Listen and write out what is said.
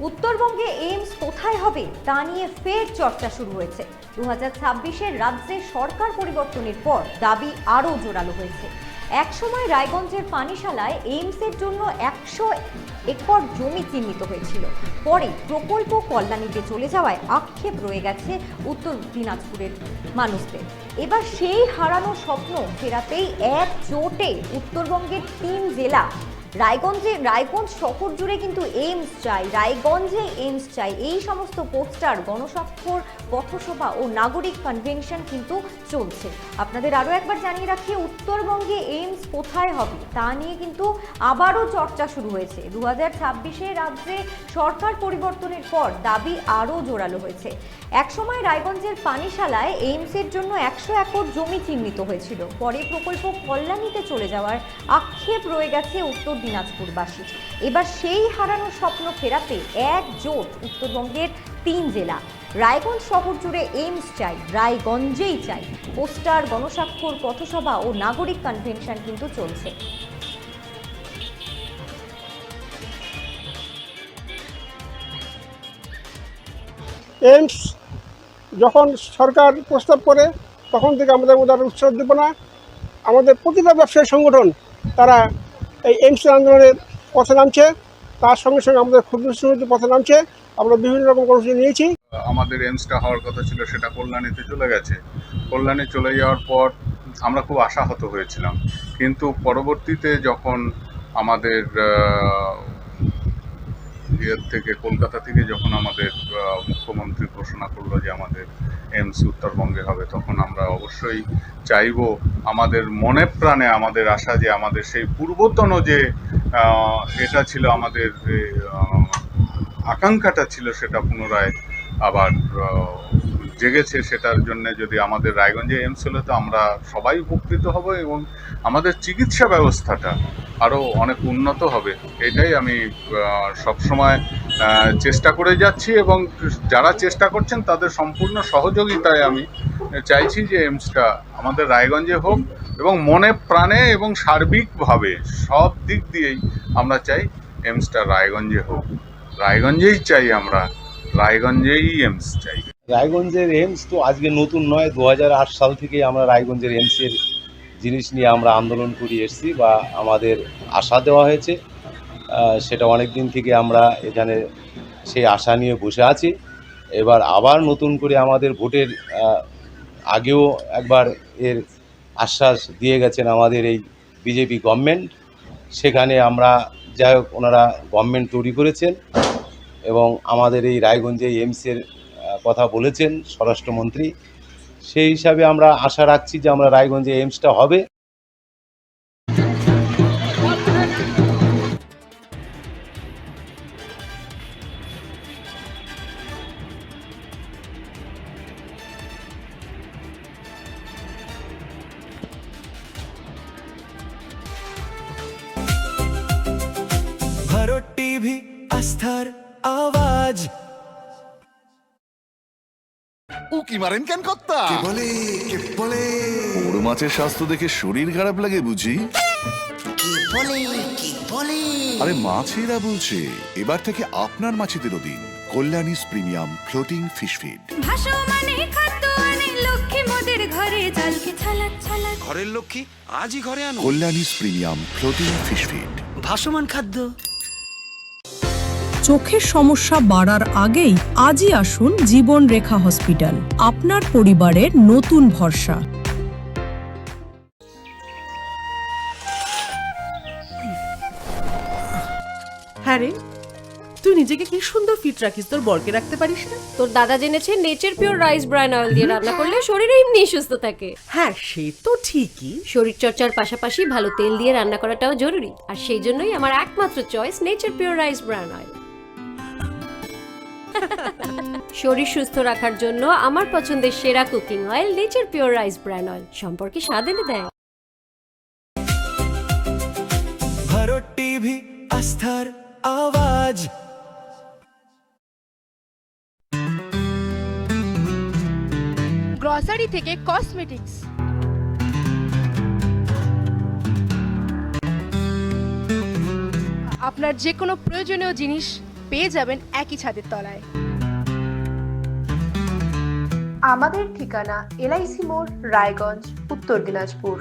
উত্তরবঙ্গে এইমস কোথায় হবে তা নিয়ে ফের চর্চা শুরু হয়েছে। 2026-এর রাজ্যে সরকার পরিবর্তনের পর দাবি আরও জোরালো হয়েছে। একসময় রায়গঞ্জের পানিশালায় এইমসের জন্য 100 একর জমি চিহ্নিত হয়েছিল। পরে প্রকল্প কল্যাণীতে চলে যাওয়ায় আক্ষেপ রয়ে গেছে উত্তর দিনাজপুরের মানুষদের। এবার সেই হারানো স্বপ্ন ফেরাতেই এক জোটে উত্তরবঙ্গের 3 জেলা রায়গঞ্জ শহর জুড়ে কিন্তু এইমস চাই, রায়গঞ্জে এইমস চাই, এই সমস্ত পোস্টার, গণস্বাক্ষর, পথসভা ও নাগরিক কনভেনশন কিন্তু চলছে। আপনাদের আরও একবার জানিয়ে রাখি, উত্তরবঙ্গে এইমস কোথায় হবে তা নিয়ে কিন্তু আবারও চর্চা শুরু হয়েছে। 2026-এ রাজ্যে সরকার পরিবর্তনের পর দাবি আরও জোরালো হয়েছে। একসময় রায়গঞ্জের পানিশালায় এইমসের জন্য 100 একর জমি চিহ্নিত হয়েছিল। পরে প্রকল্প কল্যাণীতে চলে যাওয়ার আক্ষেপ রয়ে গেছে উত্তর দিনাজপুরবাসী। এবার সেই হারানো স্বপ্ন ফেরাতে একজোট উত্তরবঙ্গের 3 জেলা। রায়গঞ্জ শহর জুড়ে এইমস চাই, রায়গঞ্জেই চাই, পোস্টার, গণস্বাক্ষর, পথসভা ও নাগরিক কনভেনশন কিন্তু চলছে। এইমস যখন সরকার প্রস্তাব করে তখন থেকে আমাদের মধ্যে আরও উৎসাহ দিব না। আমাদের প্রতিটা ব্যবসায়ী সংগঠন তারা এই এইমসের আন্দোলনের পথে নামছে, তার সঙ্গে সঙ্গে আমাদের ক্ষুদ্র শ্রমিকদের পথে নামছে। আমরা বিভিন্ন রকম কর্মসূচি নিয়েছি। আমাদের এইমসটা হওয়ার কথা ছিল, সেটা কল্যাণীতে চলে গেছে। কল্যাণী চলে যাওয়ার পর আমরা খুব আশাহত হয়েছিলাম, কিন্তু পরবর্তীতে যখন আমাদের কলকাতা থেকে যখন আমাদের মুখ্যমন্ত্রী ঘোষণা করলো যে আমাদের এইমস উত্তরবঙ্গে হবে, তখন আমরা অবশ্যই চাইব, আমাদের মনে প্রাণে আমাদের আশা যে আমাদের সেই পূর্বতন যে এটা ছিল, আমাদের আকাঙ্ক্ষাটা ছিল, সেটা পুনরায় আবার জেগেছে। সেটার জন্য যদি আমাদের রায়গঞ্জে এইমস হলে তো আমরা সবাই উপকৃত হব এবং আমাদের চিকিৎসা ব্যবস্থাটা আরও অনেক উন্নত হবে। এটাই আমি সবসময় চেষ্টা করে যাচ্ছি এবং যারা চেষ্টা করছেন তাদের সম্পূর্ণ সহযোগিতায় আমি চাইছি যে এইমসটা আমাদের রায়গঞ্জে হোক এবং মনে প্রাণে এবং সার্বিকভাবে সব দিক দিয়েই আমরা চাই এইমসটা রায়গঞ্জে হোক। রায়গঞ্জেই চাই, আমরা রায়গঞ্জেই এইমস চাই। রায়গঞ্জের এইমস তো আজকে নতুন নয়, 2008 সাল থেকে আমরা রায়গঞ্জের এইমসের জিনিস নিয়ে আমরা আন্দোলন করে এসেছি বা আমাদের আশা দেওয়া হয়েছে। সেটা অনেক দিন থেকে আমরা এখানে সেই আশা নিয়ে বসে আছি। এবার আবার নতুন করে আমাদের ভোটের আগেও একবার এর আশ্বাস দিয়ে গেছেন আমাদের এই বিজেপি গভর্নমেন্ট। সেখানে আমরা যাই হোক, ওনারা গভর্নমেন্ট তৈরি করেছেন এবং আমাদের এই রায়গঞ্জে এইমসের কথা বলেছেন স্বরাষ্ট্রমন্ত্রী। সেই হিসাবে আমরা আশা রাখছি যে আমরা রায়গঞ্জে এইমসটা হবে। ভারত টিভি, আস্থার আওয়াজ। উকি মারেন কেন কর্তা? কে বলে বড় মাছের স্বাস্থ্য দেখে শরীর খারাপ লাগে বুঝি? কে বলে আরে মাছেরা বলছে, এবার থেকে আপনার মাছেদেরও দিন কল্যাণীস প্রিমিয়াম ফ্লোটিং ফিশ ফিড। ভাসমানে খাদ্য আনে লক্ষ্মী মোদের ঘরে, জলকে ছালাক ছালাক। ঘরের লক্ষ্মী আজই ঘরে আনো কল্যাণীস প্রিমিয়াম ফ্লোটিং ফিশ ফিড। ভাসমান খাদ্য। চোখের সমস্যা বাড়ার আগেই আজই আসুন জীবন রেখা হসপিটাল, আপনার পরিবারের নতুন ভরসা। হ্যাঁ রে, তুই নিজেকে কি সুন্দর ফিট রাখিস, তোর বরকে রাখতে পারিস না? তোর দাদা জেনেছে nature pure rice bran oil দিয়ে রান্না করলে শরীর এমনি সুস্থ থাকে। হ্যাঁ, সে তো ঠিকই। শরীর চর্চার পাশাপাশি ভালো তেল দিয়ে রান্না করাটাও জরুরি, আর সেই জন্যই আমার একমাত্র choice nature pure rice bran oil. শরীর সুস্থ রাখার জন্য আমার পছন্দের সেরা cooking oil nature pure rice bran oil, সম্পর্কে স্বাদ এনে দেয়। ভারত টিভি, আস্থার আওয়াজ। গ্রসারি থেকে কসমেটিক্স, আপনার যে কোনো প্রয়োজনীয় জিনিস পেয়ে যাবেন একই ছাদের তলায়। আমাদের ঠিকানা LIC মোড়, রায়গঞ্জ, উত্তর দিনাজপুর।